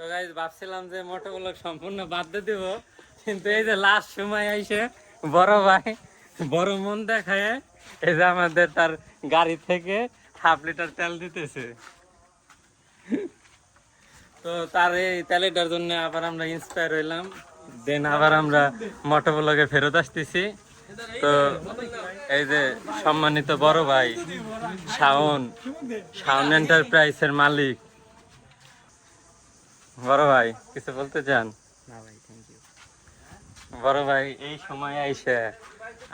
তো গাইস ভাবছিলাম যে মোটোগুলো সম্পূর্ণ বাদ দিয়ে দিব, কিন্তু এই যে লাস্ট সময় আইসে বড় ভাই বড় মন দেখায় এই যে আমাদের তার গাড়ি থেকে 1/2 লিটার তেল দিতেছে। তো তার এই তেলেটার জন্য আবার আমরা ইন্সপায়ার হইলাম, দেন আবার আমরা মোটোগুলোকে ফেরত আসতেছি। তো এই যে সম্মানিত বড় ভাই শাওন এন্টারপ্রাইজের মালিক, বড় ভাই কিছু বলতে চান? বড় ভাই এই সময় আইসে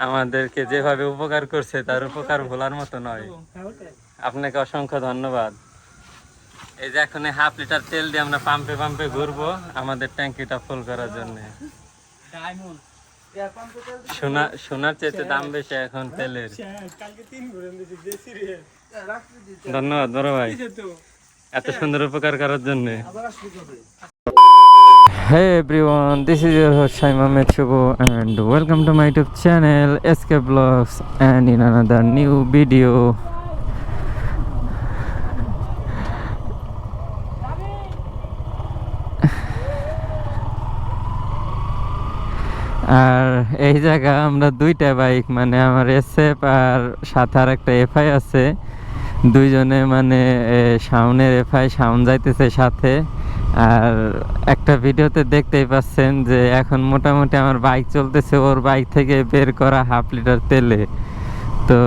আমাদেরকে যেভাবে উপকার করছে তার উপকার ভোলার মতো নয়। আপনাকে অসংখ্য ধন্যবাদ। এই যে এখন 1/2 লিটার তেল দিয়ে আমরা পাম্পে পাম্পে ঘুরবো আমাদের ট্যাঙ্কিটা ফুল করার জন্য। সোনার চেয়ে দাম বেশি এখন তেলের। ধন্যবাদ বড় ভাই এত সুন্দর উপকার করার জন্য। Hey everyone, this is your host Shaima Mechubo and welcome to my YouTube channel SK Vlogs and in another new video. আর এই জায়গা আমরা দুইটা বাইক, মানে আমার SF আর সাথে আর একটা FI আছে, দুইজনে মানে শাওনের FI শাওন যাইতেছে সাথে। আর একটা ভিডিওতে দেখতেই পাচ্ছেন যে এখন মোটামুটি আমার বাইক চলতেছে ওর বাইক থেকে বের করা 1/2 লিটার তেলে। তো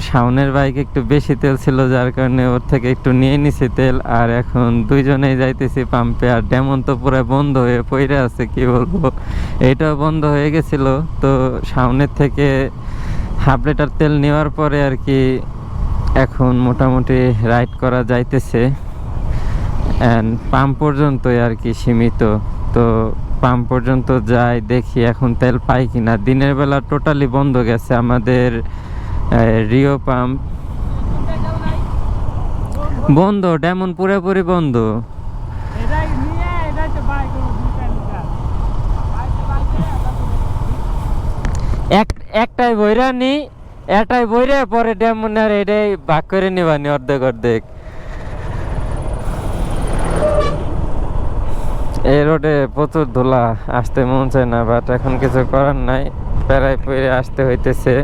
শাওনের বাইক একটু বেশি তেল ছিল যার কারণে ওর থেকে একটু নিয়ে নিছি তেল। আর এখন দুইজনেই যাইতেছি পাম্পে। আর ডেমন তো পুরো বন্ধ হয়ে পড়ে আছে, কি বলবো, এইটাও বন্ধ হয়ে গেছিল। তো শাওনের থেকে 1/2 লিটার তেল নেওয়ার পরে আর কি এখন মোটামুটি রাইড করা যাইতেছে অ্যান্ড পাম্প পর্যন্তই আর কি সীমিত। তো পাম্প পর্যন্ত যাই, দেখি এখন তেল পাই কিনা। দিনের বেলা টোটালি বন্ধ গেছে আমাদের রিও পাম্প, বন্ধ, ডেমন পুরোপুরি বন্ধ। একটাই বইরা নি, এটাই বইরে পরে ডেমন আর এটাই ভাগ করে নিবানি অর্ধেক অর্ধেক। এই রোডে প্রচুর ধুলা, আসতে মন চায় না, বাট এখন কিছু করার নাই, প্যারায় পরে আসতে হইতেছে।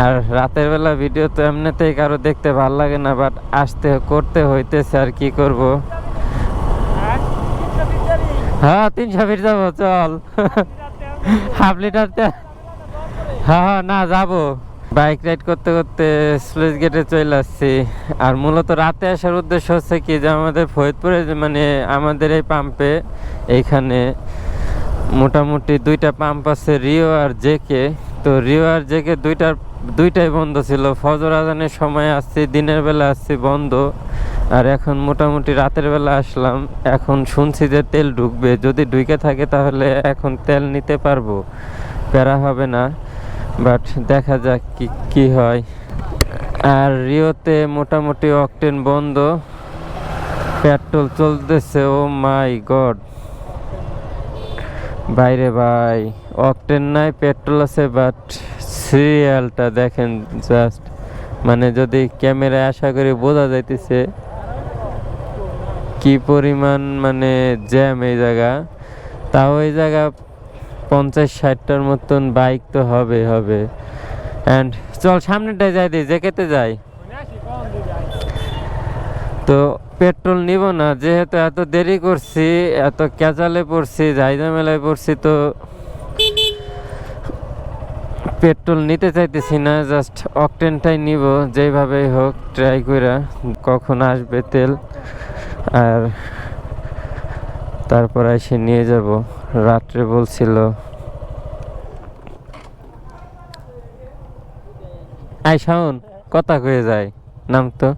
আর রাতের বেলা ভিডিও তো এমনিতেই কারো দেখতে ভাল লাগে না, বাট আসতে করতে হইতেছে, আর কি করব। হ্যাঁ 300 ফিট যাবো, চল 1/2 লিটার তেল। হ্যাঁ না যাবো। বাইক রাইড করতে করতে স্লুইস গেটে চলে আসছি। আর মূলত রাতে আসার উদ্দেশ্য হচ্ছে কি যে আমাদের ফরিদপুরে মানে আমাদের এই পাম্পে এইখানে মোটামুটি দুইটা পাম্প আছে, রিও আর জেকে। তো রিও আর জেকে দুইটাই বন্ধ ছিল। ফজর আজানের সময় আসছি, দিনের বেলা আসছি বন্ধ। আর এখন মোটামুটি রাতের বেলা আসলাম। এখন শুনছি যে তেল ঢুকবে, যদি ঢুকে থাকে তাহলে এখন তেল নিতে পারবো, প্যারা হবে না। বাট দেখা যাক কি হয়। আর রিওতে মোটামুটি অকটেন বন্ধ, পেট্রোল চলতেছে। ও মাই গড বাইরে ভাই, অকটেন নাই, পেট্রোল আছে, বাট সিরিয়ালটা দেখেন জাস্ট, মানে যদি ক্যামেরায় আশা করি বোঝা যাইতেছে কি পরিমাণ মানে জ্যাম এই জায়গা। তাও এই জায়গা 50-60টার মতন বাইক তো হবে। অ্যান্ড চল সামনেটায় যাই, দিই জেকেতে যাই। তো পেট্রোল নিব না, যেহেতু এত দেরি করছি, এত ক্যাচালে পড়ছি, ঝামেলায় পড়ছি, তো পেট্রোল নিতে চাইতেছি না, জাস্ট অকটেনটাই নিব যেইভাবেই হোক ট্রাই করে। কখন আসবে তেল আর তারপর এসে নিয়ে যাব, রাত্রে বলছিল। আই শাওন কথা কয়ে যায়, নাম তো।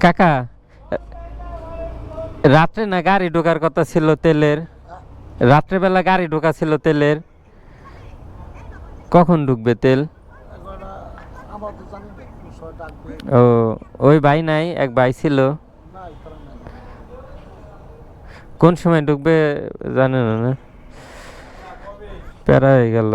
কাকা রাত্রে না গাড়ি ঢোকার কথা ছিল তেলের, রাত্রেবেলা গাড়ি ঢোকা ছিল তেলের, কখন ঢুকবে তেল? ও ওই ভাই নাই, এক ভাই ছিল, কোন সময় ঢুকবে জানে না, প্যারা হয়ে গেল।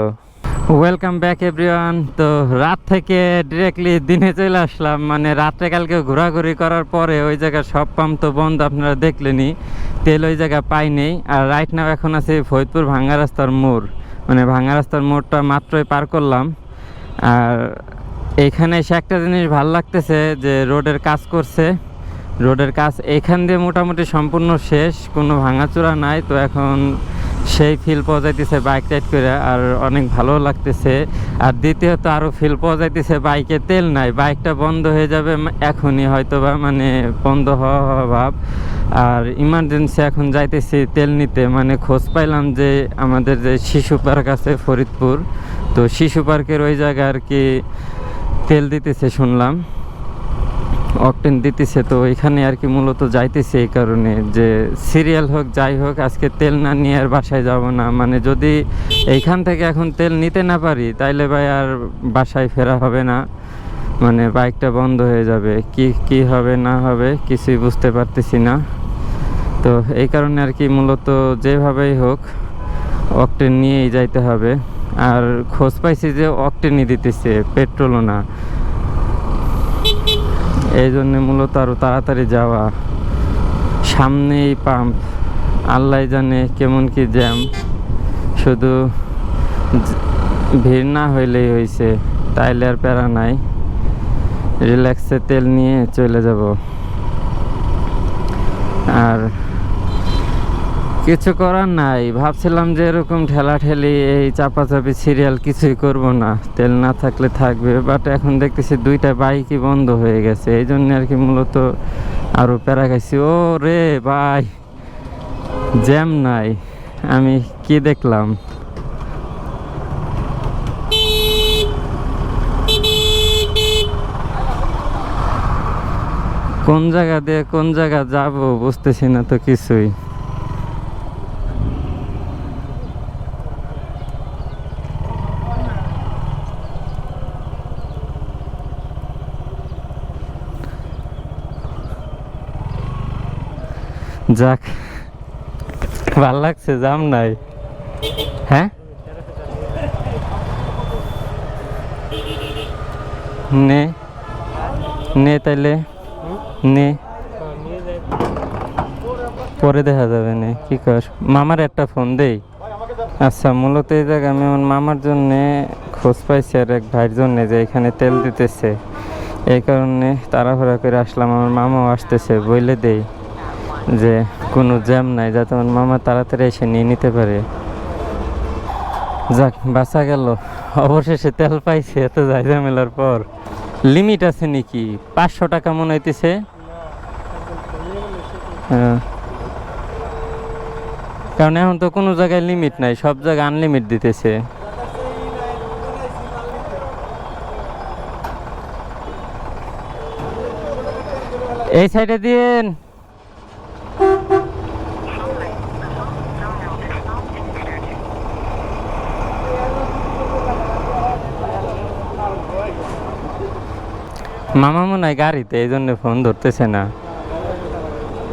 Welcome back everyone. তো রাত থেকে ডিরেক্টলি দিনে চলে আসলাম, মানে রাত্রে কালকে ঘোরাঘুরি করার পরে ওই জায়গার সব পাম্প তো বন্ধ, আপনারা দেখলেনই। তেল ওই জায়গায় পাই নেই। আর রাইট নাও এখন আছে ফরিদপুর ভাঙ্গা রাস্তার মোড়, মানে ভাঙ্গা রাস্তার মোড়টা মাত্রই পার করলাম। আর এইখানে এসে একটা জিনিস ভালো লাগতেছে যে রোডের কাজ করছে, রোডের কাজ এইখান দিয়ে মোটামুটি সম্পূর্ণ শেষ, কোনো ভাঙাচোরা নাই। তো এখন সেই ফিল পাওয়া যাইতেছে বাইক রাইড করে, আর অনেক ভালো লাগতেছে। আর দ্বিতীয়ত আরও ফিল পাওয়া যাইতেছে বাইকে তেল নাই, বাইকটা বন্ধ হয়ে যাবে এখনই হয়তো বা, মানে বন্ধ হওয়া ভাব। আর ইমার্জেন্সি এখন যাইতেছি তেল নিতে, মানে খোঁজ পাইলাম যে আমাদের যে শিশু পার্ক আছে ফরিদপুর, তো শিশু পার্কের ওই জায়গায় আর কি তেল দিতেছে শুনলাম, অকটেন দিতেছে। তো এখানে আর কি মূলত যাইতেছে এই কারণে যে সিরিয়াল হোক যাই হোক, আজকে তেল না নিয়ে আর বাসায় যাব না। মানে যদি এইখান থেকে এখন তেল নিতে না পারি তাইলে ভাই আর বাসায় ফেরা হবে না, মানে বাইকটা বন্ধ হয়ে যাবে। কি হবে না হবে কিছুই বুঝতে পারতেছি না। তো এই কারণে আর কি মূলত যেভাবেই হোক অকটেন নিয়েই যাইতে হবে। আর খোঁজ পাইছি যে অকটেনই দিতেছে, পেট্রোলও না। এই জন্যে মূলত আরও তাড়াতাড়ি যাওয়া। সামনেই পাম্প, আল্লাহ জানে কেমন কি জ্যাম, শুধু ভিড় না হইলেই হয়েছে, তাইলে আর প্যারা নাই, রিল্যাক্সে তেল নিয়ে চলে যাব। আর কিছু করার নাই, ভাবছিলাম যে এরকম ঠেলাঠেলি এই চাপাচাপি সিরিয়াল কিছুই করব না, তেল না থাকলে থাকবে। বাট এখন দেখতেছি দুইটা বাইকই বন্ধ হয়ে গেছে, এই জন্য আর কি মূলত আরও প্যারা খাইছি। ও রে ভাই, জ্যাম নাই, আমি কি দেখলাম। কোন জায়গা দিয়ে কোন জায়গা যাব বুঝতেছি না তো কিছুই। যাক, ভাল লাগছে, জাম নাই। হ্যাঁ, নে নে তাইলে নে, পরে দেখা যাবে নে। কি কর, মামার একটা ফোন দেই। আচ্ছা, মূলত এই জায়গায় আমি আমার মামার জন্যে খোঁজ পাইছি আর এক ভাইয়ের জন্যে যে এখানে তেল দিতেছে, এই কারণে তাড়াহুড়া করে আসলাম। আমার মামাও আসতেছে, বইলে দেই যে কোনো জ্যাম নাই, যাতে আমার মামা তাড়াতাড়ি এসে নিয়ে নিতে পারে। যাক, বাঁচা গেল, অবশেষে তেল পাইছে এত ঝামেলার পর। লিমিট আছে নাকি? 500 টাকা মনে হইতেছে। হ্যাঁ, কারণ এখন তো কোনো জায়গায় লিমিট নাই, সব জায়গায় আনলিমিট দিতেছে। এই সাইডে দিন। মামা মনে হয় গাড়িতে, এই জন্য ফোন ধরতেছে না।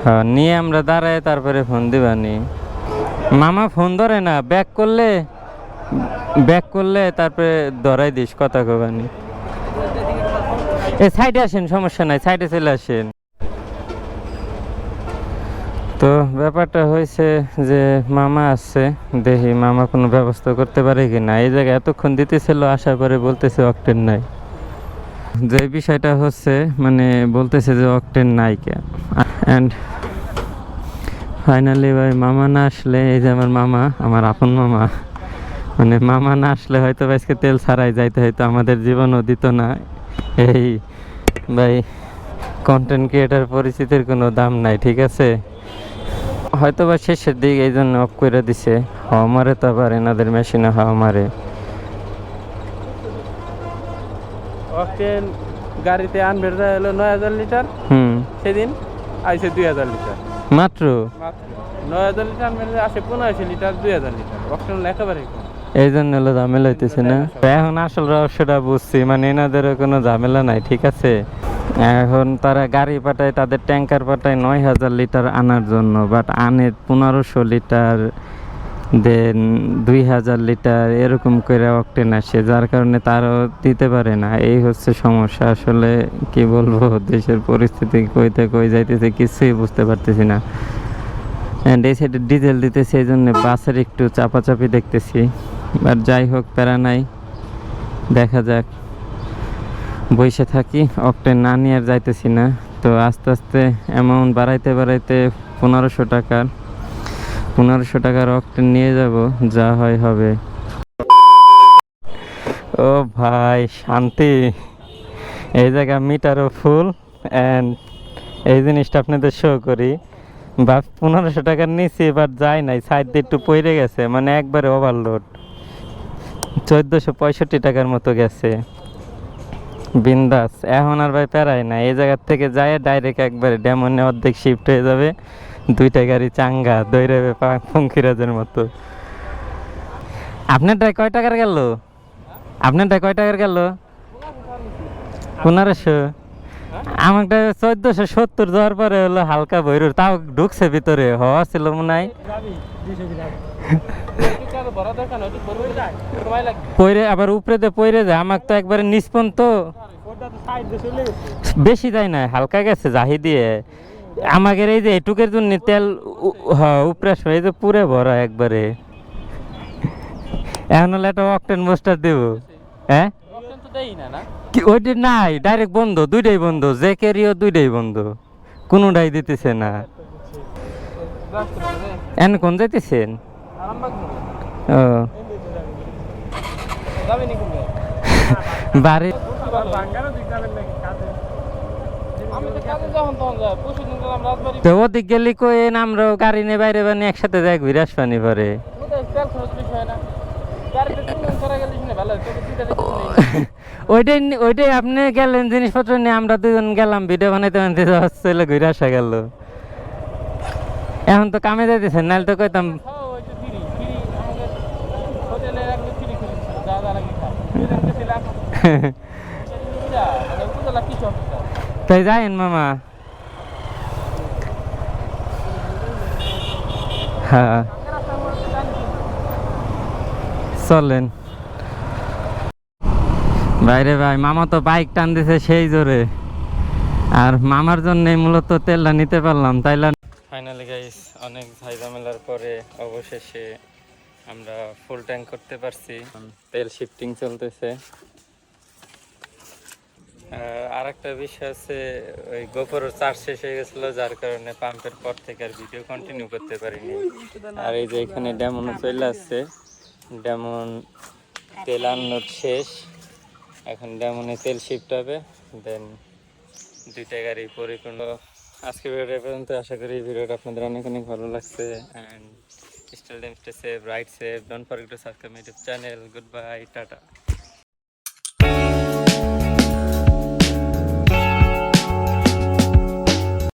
হ্যাঁ, নিয়ে আমরা দাঁড়ায় তারপরে ফোন দিবানি। মামা ফোন ধরে না, ব্যাক করলে তারপরে ধরাই দিস, কথা কবানি। এ সাইডে আসেন, সমস্যা নাই, সাইডে চলে আসেন। তো ব্যাপারটা হয়েছে যে মামা আসছে, দেখি মামা কোনো ব্যবস্থা করতে পারে কি না। এই জায়গায় এতক্ষণ দিতেছিল, আসার পরে বলতেছে অকটেন নাই। যে বিষয়টা হচ্ছে, মানে বলতেছে যে অকটেন নাই কে। অ্যান্ড ফাইনালি ভাই মামা না আসলে, এই যে আমার মামা, আমার আপন মামা, মানে মামা না আসলে হয়তো আজকে তেল ছাড়াই যাইতে হয়তো, আমাদের জীবনও দিত না। এই ভাই, কন্টেন্ট ক্রিয়েটার পরিচিতির কোনো দাম নাই, ঠিক আছে। হয়তো বা শেষের দিকে এই জন্য অফ করে দিছে। হাওয়া মারে তো আবার এনাদের মেশিনে হাওয়া মারে। অকটেন গাড়িতে আনবের হলো 9000 লিটার, সেদিন আইছে 2000 লিটার মাত্র। 9000 লিটার আনবের আসে 1500 লিটার, 2000 লিটার অকটেন একেবারে কম। এই জন্য হলো ঝামেলা হইতেছে না। এখন আসল রহস্যটা বুঝছি, মানে এনাদেরও কোনো ঝামেলা নাই, ঠিক আছে। এখন তারা গাড়ি পাঠায়, তাদের ট্যাঙ্কার পাঠায় 9000 লিটার আনার জন্য, বাট আনে 1500 লিটার দেন 2000 লিটার এরকম করে অকটেন আসে, যার কারণে তারও দিতে পারে না। এই হচ্ছে সমস্যা। আসলে কি বলবো, দেশের পরিস্থিতি কইতে কই যাইতেছে কিছুই বুঝতে পারতেছি না। অ্যান্ড এই সাইডে ডিজেল দিতেছে, এই জন্য বাসের একটু চাপাচাপি দেখতেছি। বাট যাই হোক, প্যারা নাই, দেখা যাক। বসে থাকি, অকটেন না নিয়ে আর যাইতেছি না। তো আস্তে আস্তে অ্যামাউন্ট বাড়াইতে বাড়াইতে 1500 টাকার অকটেন নিয়ে যাব, যা হয় হবে। ও ভাই শান্তি, এই জায়গা মিটারও ফুল। অ্যান্ড এই জিনিসটা আপনাদের শো করি, বা 1500 টাকার নিচে এবার যায় নাই, সাইড দিয়ে একটু পড়ে গেছে, মানে একবারে ওভারলোড। 1465 টাকার মতো গেছে, বিন্দাস। এখন আর ভাই প্যারাই না, এই জায়গার থেকে যায় ডাইরেক্ট একবারে ডেমনে অর্ধেক শিফট হয়ে যাবে। 2টা গাড়ি চাঙ্গা দৌড়াবে পঙ্খিরাজের মতো। আপনারটায় কয় টাকার গেল? আপনারটায় কয় টাকার গেল? 1500। আমারটা 1470 যাওয়ার পরে হলো হালকা বইরুর, তাও ঢুকছে ভিতরে, হওয়া ছিল মনে হয়। পইরে আবার উপরে দিয়ে পইরে যায়, আমাকে তো একবারে নিষ্পন, তো বেশি যায় না, হালকা গেছে জাহি দিয়ে। আমাদের এই যে এটুকের জন্য তেল উপরে এই যে পুরে ভরা একবারে। এখন হলে একটা অকটেন বুস্টার দেব। হ্যাঁ কি ওইটা নাই, ডাইরেক্ট বন্ধ, দুইটাই বন্ধ, যে ক্যারিও দুইটাই বন্ধ, কোনোটাই দিতেছে না। এখন কোন যাইতেছেন? ও বাড়ি তো ওদিক গেলি কই আমরাও গাড়ি নিয়ে বাইরে বানি একসাথে যাই ঘুরে আসবানি পরে। ওইটাই আপনি গেলেন জিনিসপত্র নিয়ে, আমরা দুজন গেলাম ভিডিও বানাইতে বানাইতে, চলে ঘুরে আসা গেল। এখন তো কামে যাইতেছেন, নাহলে তো কইতাম। তাই যাইন মামা। হ্যাঁ চলেন। বাইরে ভাই মামা তো বাইক টান দিছে সেই জোরে, আর মামার জন্য মূলত তেলটা নিতে পারলাম, তাইলে। ফাইনালি গাইস, অনেক ঝামেলার পরে অবশেষে আমরা ফুল ট্যাঙ্ক করতে পারছি। তেল শিফটিং চলতেছে। আর একটা বিষয় আছে, ওই গোপরের চার্জ শেষ হয়ে গেছিলো, যার কারণে পাম্পের পর থেকে আর ভিডিও কন্টিনিউ করতে পারিনি। আর এই যে এখানে ডেমনও চলে আসছে, ডেমন তেল আনলোড শেষ, এখন ডেমনে তেল শিফট হবে, দেন 2টা গাড়ি পরিপূর্ণ। আজকে ভিডিওটা পর্যন্ত, আশা করি ভিডিওটা আপনাদের অনেক অনেক ভালো লাগছে। And still stay safe, right safe, don't forget to subscribe my YouTube channel. Good bye, tata.